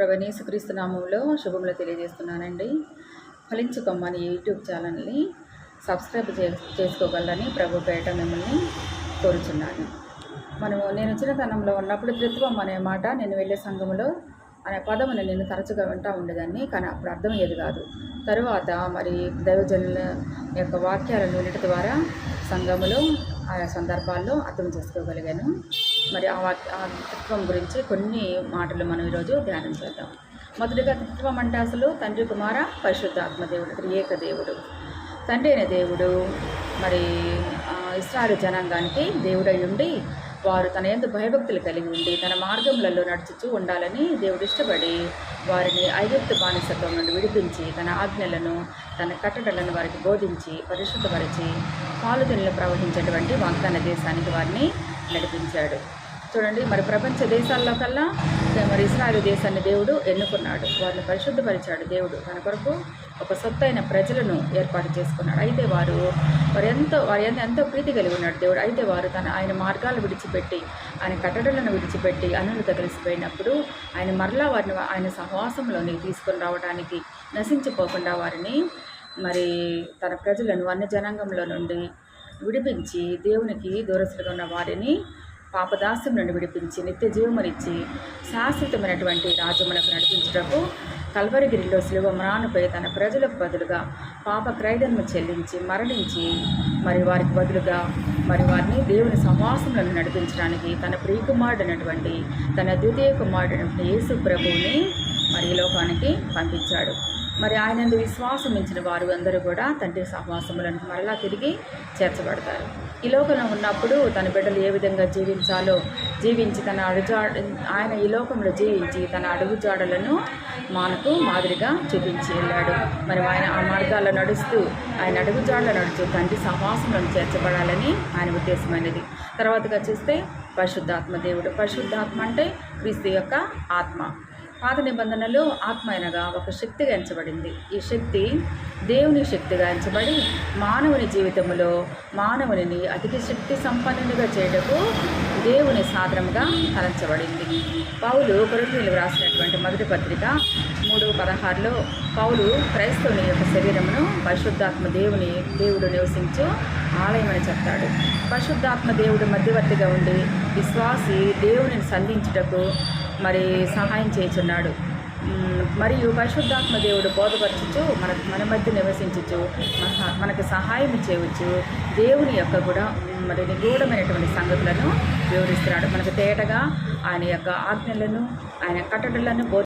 ప్రభువైన యేసుక్రీస్తు నామములో శుభములు తెలియజేస్తున్నానండి. ఫలించుకొమ్మని యూట్యూబ్ ఛానల్ని సబ్స్క్రైబ్ చేసుకోగలరని ప్రభు పేట మిమ్మల్ని కోరుచున్నాను. నేను చిన్నతనంలో ఉన్నప్పుడు త్రిత్వం అనే మాట నేను వెళ్ళే సంఘములో అనే పదమును నేను తరచుగా వింటూ ఉండేదాన్ని, కానీ అప్పుడు అర్థమయ్యేది కాదు. తరువాత దైవజనుల యొక్క వాక్యాలను వినటం ద్వారా సంఘములో ఆయా సందర్భాల్లో అర్థం చేసుకోగలిగాను. ఆ త్రిత్వం గురించి కొన్ని మాటలు మనం ఈరోజు ధ్యానం చేద్దాం. మొదటిగా త్రిత్వం అంటే అసలు తండ్రి, కుమార, పరిశుద్ధాత్మ దేవుడు, త్రియేక దేవుడు. తండ్రి అయిన దేవుడు ఇశ్రాయేలు జనాంగానికి దేవుడై ఉండి వారు తన యందు భయభక్తులు కలిగి ఉండి తన మార్గములలో నడుచుచూ ఉండాలని దేవుడు ఇష్టపడి వారిని ఐగుప్తు బానిసత్వం నుండి విడిపించి తన ఆజ్ఞలను తన కట్టడలను వారికి బోధించి పరిశుద్ధపరిచి పాలుదెనలు ప్రవహించేటువంటి వాగ్దాన దేశానికి వారిని నడిపించాడు. చూడండి, ప్రపంచ దేశాల్లో కల్లా ఇశ్రాయేలు దేశాన్ని దేవుడు ఎన్నుకున్నాడు. వారిని పరిశుద్ధపరిచాడు. దేవుడు తన కొరకు ఒక సొత్తైన ప్రజలను ఏర్పాటు చేసుకున్నాడు. అయితే వారి ఎంతో ప్రీతి కలిగి ఉన్నాడు దేవుడు. అయితే వారు ఆయన మార్గాలు విడిచిపెట్టి ఆయన కట్టడలను విడిచిపెట్టి అన్యులతో కలిసిపోయినప్పుడు ఆయన మరలా వారిని ఆయన సహవాసంలోని తీసుకొని రావడానికి నశించిపోకుండా వారిని తన ప్రజలను అన్ని జనాంగంలో నుండి విడిపించి దేవునికి దూరస్తులుగా ఉన్న వారిని పాపదాస్యం నుండి విడిపించి నిత్య జీవమునిచ్చి శాశ్వతమైనటువంటి రాజ్యమునకు నడిపించుటకు కల్వరిగిరిలో శిలువ మ్రానుపై తన ప్రజలకు బదులుగా పాప క్రైదనము చెల్లించి మరణించి వారికి బదులుగా వారిని దేవుని సహవాసంలో నడిపించడానికి తన ప్రియకుమారుడైనటువంటి తన ద్వితీయ కుమారుడైనటువంటి యేసు ప్రభువుని ఈ లోకానికి పంపించాడు. ఆయనందు విశ్వాసం ఉంచిన వారు అందరూ కూడా తండ్రి సహవాసములను మరలా తిరిగి చేర్చబడతారు. ఈ లోకంలో ఉన్నప్పుడు తన బిడ్డలు ఏ విధంగా జీవించాలో జీవించి ఆయన ఈ లోకంలో జీవించి తన అడుగుజాడలను మనకు మాదిరిగా చూపించి వెళ్ళాడు. ఆయన ఆ మార్గాల్లో నడుస్తూ ఆయన అడుగుజాడలో నడుస్తూ తండ్రి సహవాసములను చేర్చబడాలని ఆయన ఉద్దేశమైనది. తర్వాతగా చూస్తే పరిశుద్ధాత్మ దేవుడు. పరిశుద్ధాత్మ అంటే క్రీస్తు యొక్క ఆత్మ. పాత నిబంధనలో ఆత్మ అనగా ఒక శక్తిగా ఎంచబడింది. ఈ శక్తి దేవుని శక్తిగా ఎంచబడి మానవుని జీవితంలో మానవుని అధిక శక్తి సంపన్నునిగా చేయటకు దేవుని సాధనముగా తలంచబడింది. పౌలు కొరింథీయులకు రాసినటువంటి మొదటి పత్రిక 3:16లో పౌలు క్రైస్తవుని యొక్క శరీరమును పరిశుద్ధాత్మ దేవుడు నివసించు ఆలయమని చెప్తాడు. పరిశుద్ధాత్మ దేవుడు మధ్యవర్తిగా ఉండి విశ్వాసి దేవుని సంధించుటకు సహాయం చేయుచున్నాడు. మరియు పరిశుద్ధాత్మ దేవుడు బోధపరచుచు మన మధ్య నివసించుచు మనకు సహాయం చేయవచ్చు. దేవుని యొక్క కూడా నిగూఢమైనటువంటి సంగతులను వివరిస్తున్నాడు. మనకు తేటగా ఆయన యొక్క ఆజ్ఞలను ఆయన కట్టడలను